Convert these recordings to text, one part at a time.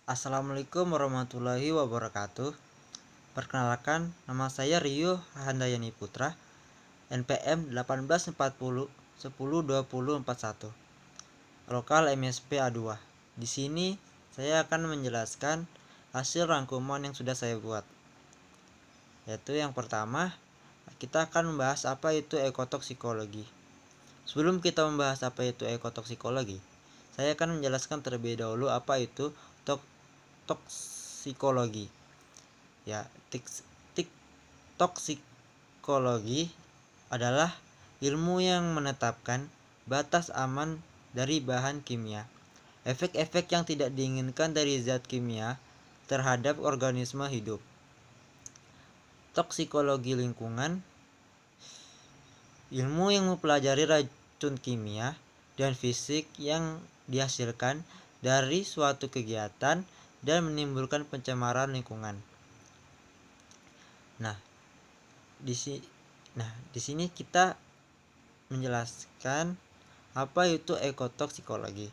Assalamualaikum warahmatullahi wabarakatuh. Perkenalkan, nama saya Rio Handayani Putra, NPM 1840 10 20 41, lokal MSP A2. Di sini saya akan menjelaskan hasil rangkuman yang sudah saya buat. Yaitu yang pertama, kita akan membahas apa itu ekotoksikologi. Sebelum kita membahas apa itu ekotoksikologi, saya akan menjelaskan terlebih dahulu apa itu toksikologi. Ya, toksikologi adalah ilmu yang menetapkan batas aman dari bahan kimia, efek-efek yang tidak diinginkan dari zat kimia terhadap organisme hidup. Toksikologi lingkungan, ilmu yang mempelajari racun kimia dan fisik yang dihasilkan dari suatu kegiatan dan menimbulkan pencemaran lingkungan. Nah, di sini kita menjelaskan apa itu ekotoksikologi.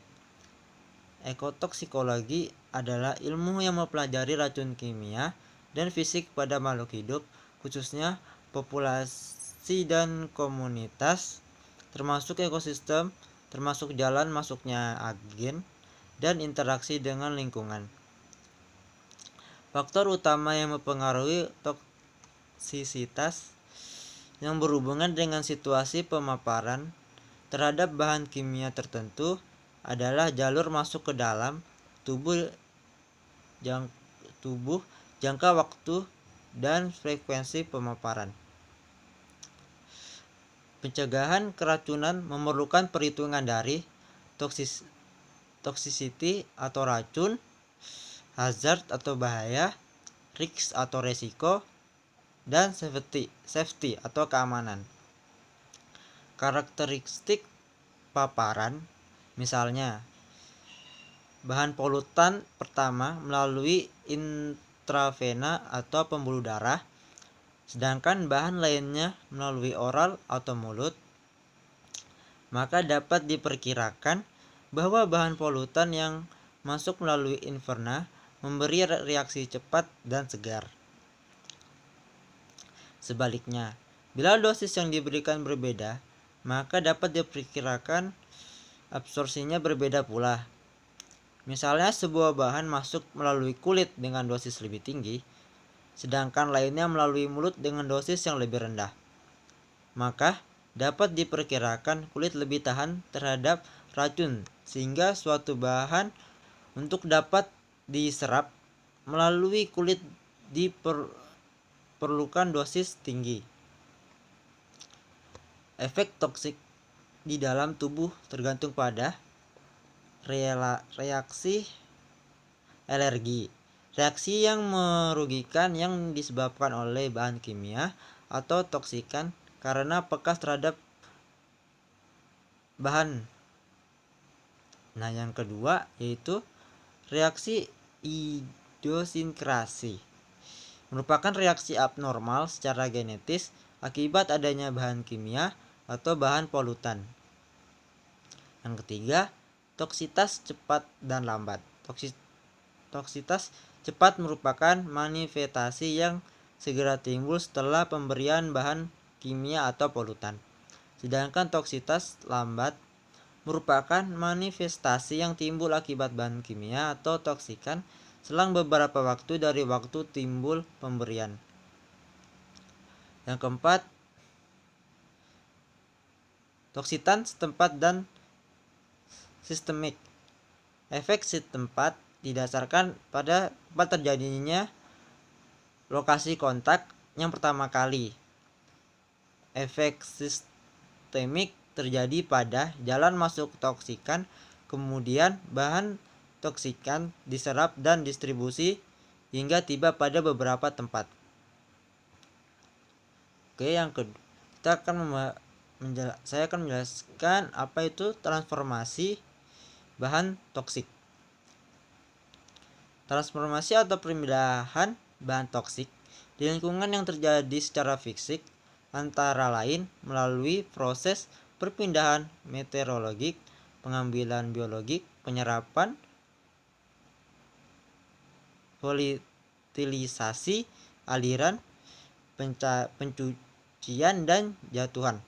Ekotoksikologi adalah ilmu yang mempelajari racun kimia dan fisik pada makhluk hidup, khususnya populasi dan komunitas, termasuk ekosistem, termasuk jalan masuknya agen dan interaksi dengan lingkungan. Faktor utama yang mempengaruhi toksisitas yang berhubungan dengan situasi pemaparan terhadap bahan kimia tertentu adalah jalur masuk ke dalam tubuh, jangka waktu, dan frekuensi pemaparan. Pencegahan keracunan memerlukan perhitungan dari toxicity atau racun, hazard atau bahaya, risk atau resiko, dan safety atau keamanan. Karakteristik paparan, misalnya bahan polutan pertama melalui intravena atau pembuluh darah, sedangkan bahan lainnya melalui oral atau mulut, maka dapat diperkirakan bahwa bahan polutan yang masuk melalui invena memberi reaksi cepat dan segar. Sebaliknya, bila dosis yang diberikan berbeda, maka dapat diperkirakan absorpsinya berbeda pula. Misalnya sebuah bahan masuk melalui kulit dengan dosis lebih tinggi, sedangkan lainnya melalui mulut dengan dosis yang lebih rendah. Maka dapat diperkirakan kulit lebih tahan terhadap racun, sehingga suatu bahan untuk dapat diserap melalui kulit diperlukan dosis tinggi. Efek toksik di dalam tubuh tergantung pada reaksi alergi, reaksi yang merugikan yang disebabkan oleh bahan kimia atau toksikan karena pekas terhadap bahan. Nah, yang kedua yaitu reaksi idiosinkrasi, merupakan reaksi abnormal secara genetis akibat adanya bahan kimia atau bahan polutan. Yang ketiga, toksitas cepat dan lambat. Toksitas cepat merupakan manifestasi yang segera timbul setelah pemberian bahan kimia atau polutan. Sedangkan toksitas lambat merupakan manifestasi yang timbul akibat bahan kimia atau toksikan selang beberapa waktu dari waktu timbul pemberian. Yang keempat, toksitan setempat dan sistemik. Efek setempat didasarkan pada tempat terjadinya lokasi kontak yang pertama kali. Efek sistemik terjadi pada jalan masuk toksikan, kemudian bahan toksikan diserap dan distribusi hingga tiba pada beberapa tempat. Oke, yang kedua, saya akan menjelaskan apa itu transformasi bahan toksik. Transformasi atau pemindahan bahan toksik di lingkungan yang terjadi secara fisik antara lain melalui proses perpindahan meteorologik, pengambilan biologik, penyerapan, volatilisasi aliran, pencucian, dan jatuhan.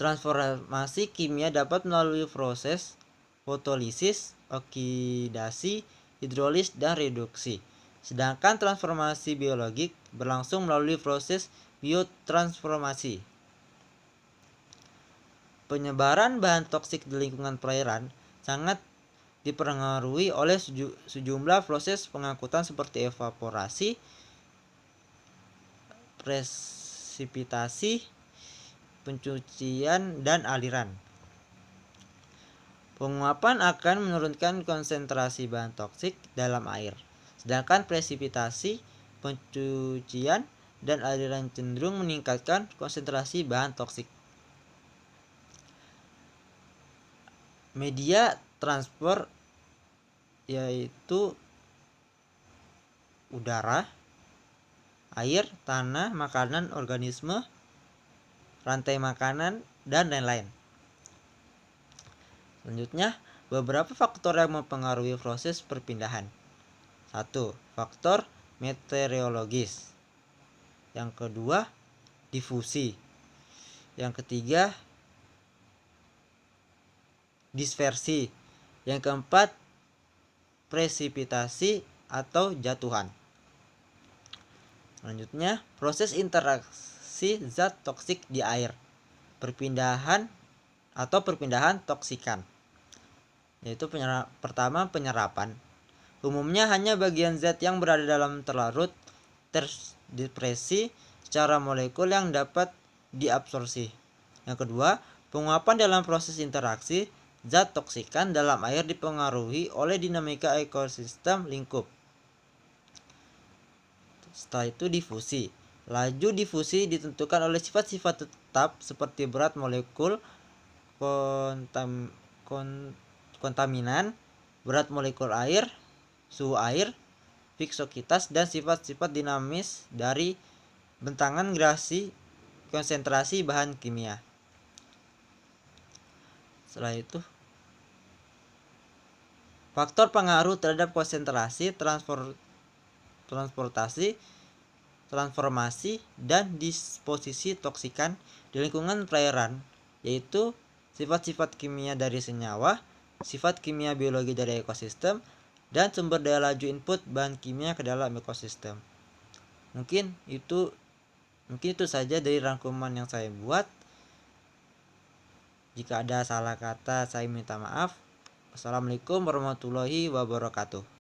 Transformasi kimia dapat melalui proses fotolisis, oksidasi, hidrolis, dan reduksi. Sedangkan transformasi biologik berlangsung melalui proses biotransformasi. Penyebaran bahan toksik di lingkungan perairan sangat dipengaruhi oleh sejumlah proses pengangkutan seperti evaporasi, presipitasi, pencucian, dan aliran. Penguapan akan menurunkan konsentrasi bahan toksik dalam air, sedangkan presipitasi, pencucian, dan aliran cenderung meningkatkan konsentrasi bahan toksik. Media transport yaitu udara, air, tanah, makanan, organisme, rantai makanan, dan lain-lain. Selanjutnya, beberapa faktor yang mempengaruhi proses perpindahan. 1. Faktor meteorologis. Yang kedua, difusi. Yang ketiga, dispersi. Yang keempat, presipitasi atau jatuhan. Selanjutnya, proses interaksi zat toksik di air. Perpindahan toksikan. Yaitu pertama, penyerapan. Umumnya hanya bagian zat yang berada dalam terlarut terdispersi secara molekul yang dapat diabsorpsi. Yang kedua, penguapan dalam proses interaksi zat toksikan dalam air dipengaruhi oleh dinamika ekosistem lingkup. Setelah itu difusi. Laju difusi ditentukan oleh sifat-sifat tetap seperti berat molekul, kontaminan, berat molekul air, suhu air, viskokitas, dan sifat-sifat dinamis dari bentangan gradasi konsentrasi bahan kimia. Setelah itu, faktor pengaruh terhadap konsentrasi, transportasi, transformasi, dan disposisi toksikan di lingkungan perairan, yaitu sifat-sifat kimia dari senyawa, sifat kimia biologi dari ekosistem, dan sumber daya laju input bahan kimia ke dalam ekosistem. Mungkin itu saja dari rangkuman yang saya buat. Jika ada salah kata, saya minta maaf. Wassalamualaikum warahmatullahi wabarakatuh.